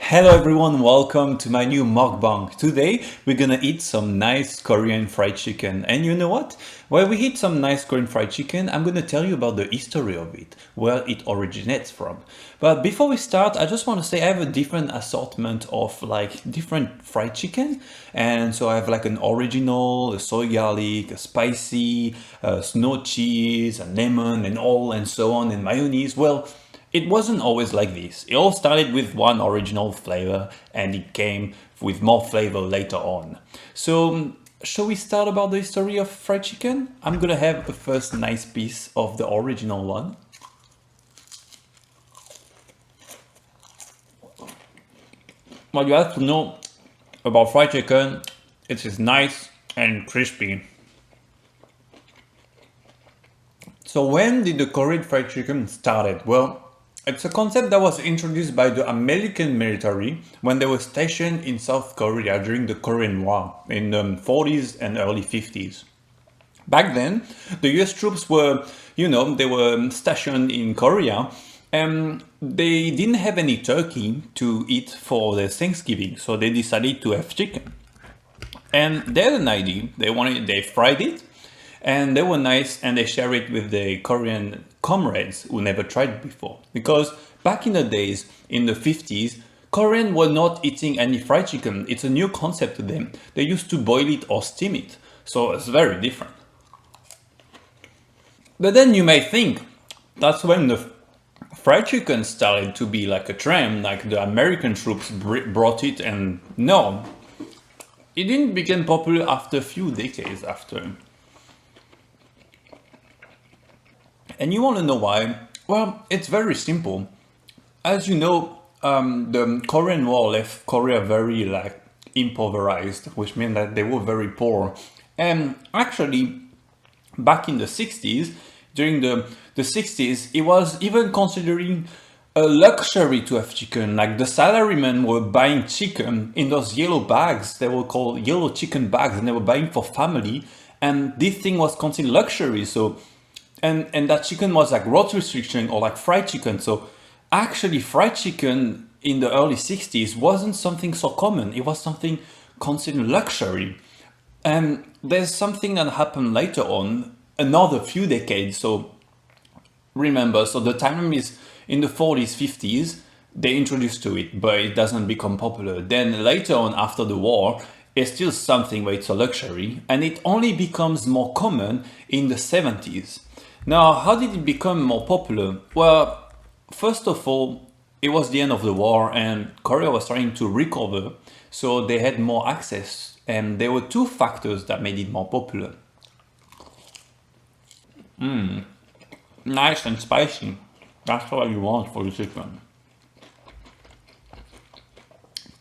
Hello everyone, welcome to my new mukbang. Today we're gonna eat some nice Korean fried chicken. And you know what? While we eat some nice Korean fried chicken, I'm gonna tell you about the history of it, where it originates from. But before we start, I just want to say I have a different assortment of different fried chicken. And so I have like an original, a soy garlic, a spicy, snow cheese, a lemon and all and so on and mayonnaise. Well, it wasn't always like this. It all started with one original flavor and it came with more flavor later on. So, shall we start about the history of fried chicken? I'm gonna have the first nice piece of the original one. What you have to know about fried chicken, it is nice and crispy. So when did the Korean fried chicken started? Well, it's a concept that was introduced by the American military when they were stationed in South Korea during the Korean War in the 40s and early 50s. Back then, the US troops were, they were stationed in Korea and they didn't have any turkey to eat for their Thanksgiving, so they decided to have chicken. And they had an idea. They fried it, and they were nice, and they shared it with the Korean comrades who never tried it before. Because back in the days, in the 50s, Koreans were not eating any fried chicken. It's a new concept to them. They used to boil it or steam it, so it's very different. But then you may think that's when the fried chicken started to be like a trend, like the American troops brought it, and no, it didn't become popular after a few decades after. And you want to know why? Well, it's very simple. As you know, the Korean War left Korea very impoverished, which meant that they were very poor. And actually, back in the 60s, during the 60s, it was even considering a luxury to have chicken. Like the salarymen were buying chicken in those yellow bags. They were called yellow chicken bags, and they were buying for family. And this thing was considered luxury. So, and that chicken was like road restriction or like fried chicken. So, actually, fried chicken in the early 60s wasn't something so common. It was something considered luxury. And there's something that happened later on, another few decades. So remember, so the time is in the 40s, 50s, they introduced to it, but it doesn't become popular. Then later on, after the war, it's still something where it's a luxury, and it only becomes more common in the 70s. Now, how did it become more popular? Well, first of all, it was the end of the war, and Korea was trying to recover, so they had more access, and there were two factors that made it more popular. Nice and spicy. That's what you want for the chicken.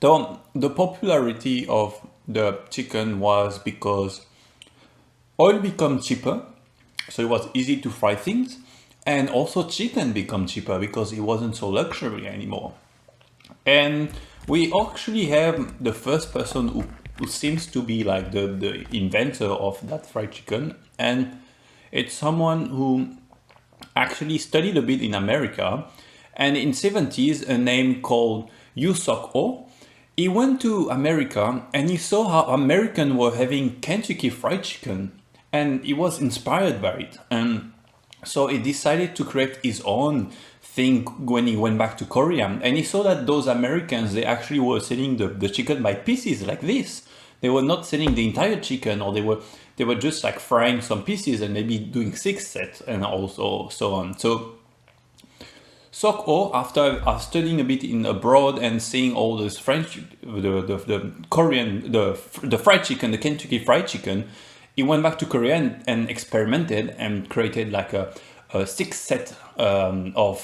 So the popularity of the chicken was because oil became cheaper, so it was easy to fry things, and also chicken became cheaper because it wasn't so luxury anymore. And we actually have the first person who seems to be like the inventor of that fried chicken, and it's someone who actually studied a bit in America, and in 70s a name called Yu Sok O. He went to America and he saw how Americans were having Kentucky Fried Chicken, and he was inspired by it, and so he decided to create his own thing when he went back to Korea. And he saw that those Americans, they actually were selling the chicken by pieces like this. They were not selling the entire chicken, or they were just like frying some pieces and maybe doing six sets and also so on. So Sok-o, after studying a bit in abroad and seeing all this French, the Korean, the fried chicken, the Kentucky Fried Chicken, he went back to Korea and experimented and created like a six set of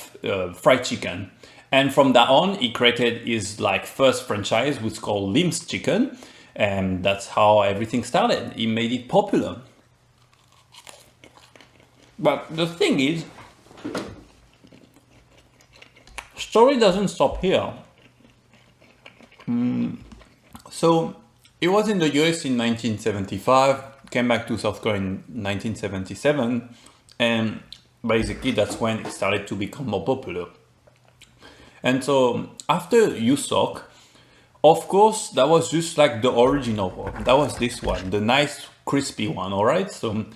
fried chicken. And from that on, he created his like first franchise, which is called Lim's Chicken, and that's how everything started. He made it popular. But the thing is, story doesn't stop here. So it was in the US in 1975, came back to South Korea in 1977, and basically that's when it started to become more popular. And so after Yusok, Of course, that was just like the original one. That was this one, the nice crispy one, alright? So,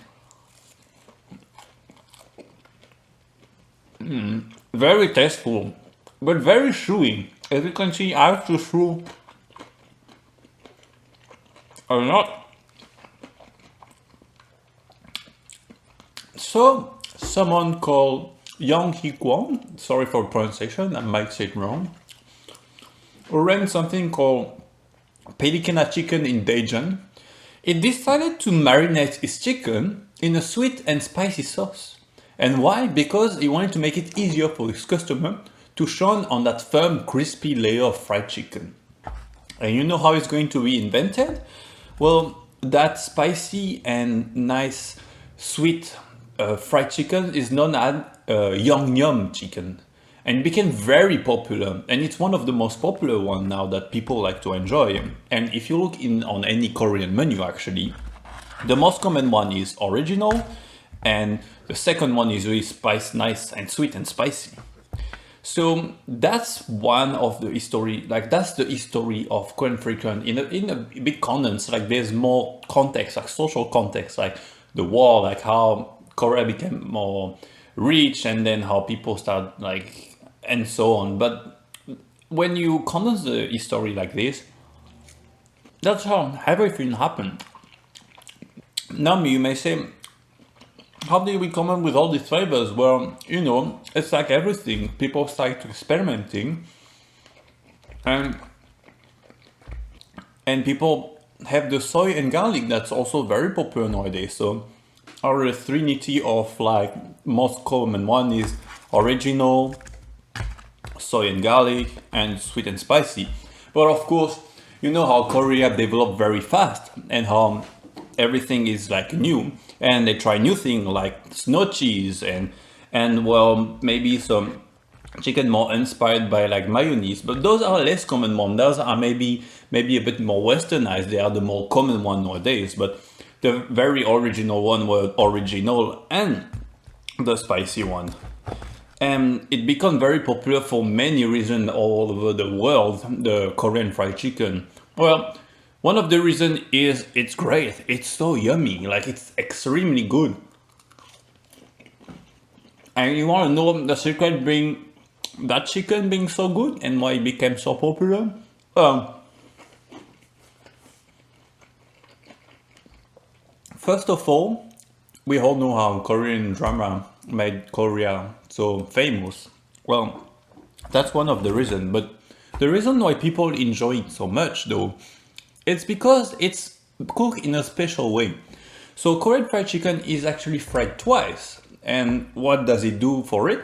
very tasteful, but very chewy. As you can see, I have to chew a lot. So, someone called Yang Hee Kwon, sorry for pronunciation, I might say it wrong, who ran something called Pelikana Chicken in Daejeon. He decided to marinate his chicken in a sweet and spicy sauce. And why? Because he wanted to make it easier for his customer to shine on that firm, crispy layer of fried chicken. And you know how it's going to be invented? Well, that spicy and nice, sweet fried chicken is known as Yum chicken. And it became very popular, and it's one of the most popular one now that people like to enjoy. And if you look in on any Korean menu, actually, the most common one is original, and the second one is really spice, nice and sweet and spicy. So that's one of the history, like that's the history of Korean fried chicken in a bit condensed. Like there's more context, like social context, like the war, like how Korea became more rich, and then how people start like and so on. But when you condense the history like this, that's how everything happened. Now you may say, how did we come up with all these flavors? Well, you know, it's like everything. People start experimenting, and people have the soy and garlic that's also very popular nowadays. So our trinity of like most common one is original, soy and garlic, and sweet and spicy. But of course, you know how Korea developed very fast, and how everything is like new, and they try new things like snow cheese, and well, maybe some chicken more inspired by like mayonnaise. But those are less common one. Those are maybe a bit more westernized. They are the more common one nowadays. But the very original one was original and the spicy one. And it became very popular for many reasons all over the world, the Korean fried chicken. Well, one of the reasons is it's great. It's so yummy, like it's extremely good. And you want to know the secret being that chicken being so good and why it became so popular? First of all, we all know how Korean drama made Korea so famous. Well, that's one of the reasons. But the reason why people enjoy it so much, though, it's because it's cooked in a special way. So Korean fried chicken is actually fried twice. And what does it do for it?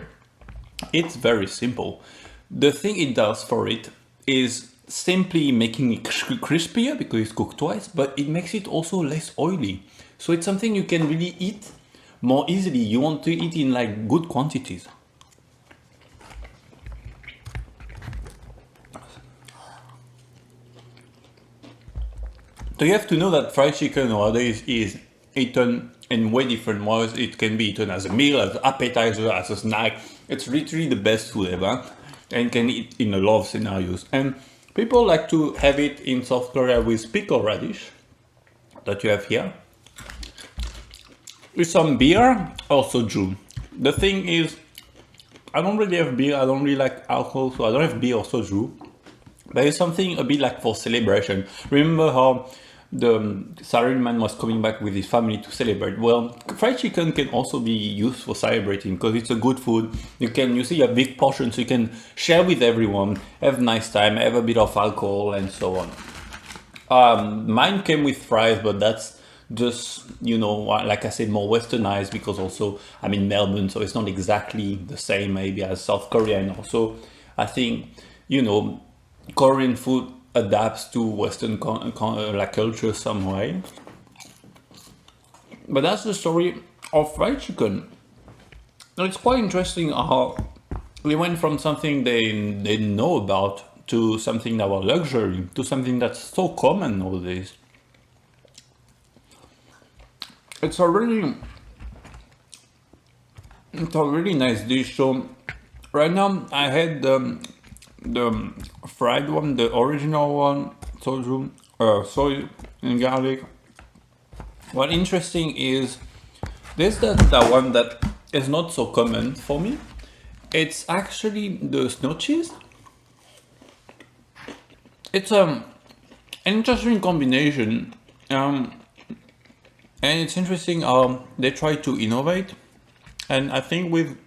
It's very simple. The thing it does for it is simply making it crispier because it's cooked twice, but it makes it also less oily. So it's something you can really eat more easily. You want to eat in like good quantities. So you have to know that fried chicken nowadays is eaten in way different ways. It can be eaten as a meal, as an appetizer, as a snack. It's literally the best food ever, and can eat in a lot of scenarios. And people like to have it in South Korea with pickle radish that you have here, with some beer or soju. The thing is, I don't really have beer. I don't really like alcohol, so I don't have beer or soju. But it's something a bit like for celebration. Remember how the salaryman was coming back with his family to celebrate? Well, fried chicken can also be used for celebrating because it's a good food. You see a big portion, so you can share with everyone, have a nice time, have a bit of alcohol, and so on. Mine came with fries, but that's just, you know, like I said, more westernized because also I'm in Melbourne, so it's not exactly the same maybe as South Korea. And also, I think, you know, Korean food adapts to Western like culture some way. But that's the story of fried chicken. Now, it's quite interesting how we went from something they didn't know about to something that was luxury, to something that's so common nowadays. It's a really nice dish. So right now I had the fried one, the original one, soju, soy and garlic. What interesting is this that one that is not so common for me. It's actually the snow cheese. It's an interesting combination, and it's interesting how they try to innovate. And I think with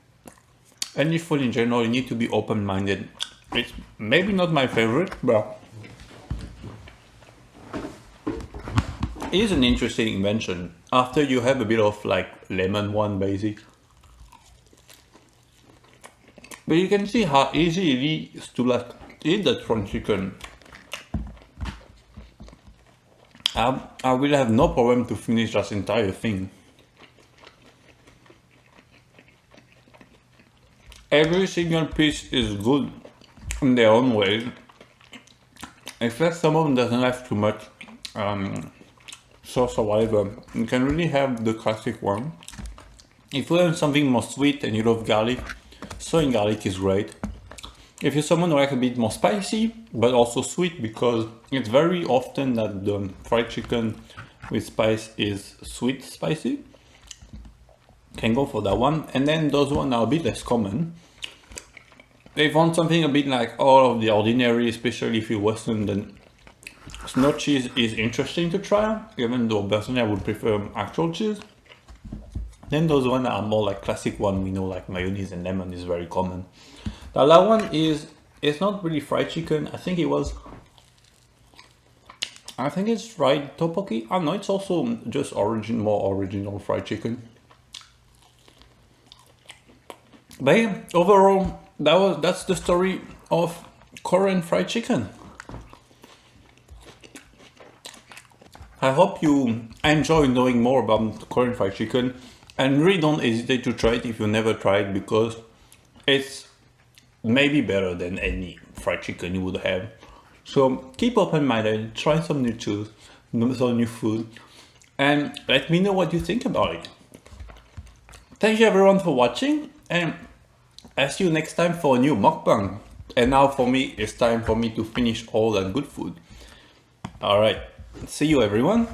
any food in general, you need to be open-minded. It's maybe not my favorite, but it is an interesting invention. After you have a bit of like lemon one basic. But you can see how easy it is to like eat that from chicken. I will have no problem to finish this entire thing. Every single piece is good in their own way. Except some of them doesn't have too much sauce or whatever. You can really have the classic one. If you want something more sweet and you love garlic, soy and garlic is great. If you're someone who likes a bit more spicy, but also sweet, because it's very often that the fried chicken with spice is sweet spicy, can go for that one. And then those ones are a bit less common. If you want something a bit like all of the ordinary, especially if you're Western, then snow cheese is interesting to try, even though personally I would prefer actual cheese. Then those ones are more like classic one, we know, like mayonnaise and lemon is very common. The other one is, it's not really fried chicken. I think it's fried tteokbokki. Oh no, it's also just more original fried chicken. But yeah, overall, that's the story of Korean fried chicken. I hope you enjoy knowing more about Korean fried chicken, and really don't hesitate to try it if you never tried, because it's maybe better than any fried chicken you would have. So keep open-minded, try some new food, and let me know what you think about it. Thank you everyone for watching, and I'll see you next time for a new mukbang. And now for me, it's time for me to finish all that good food. Alright, see you everyone.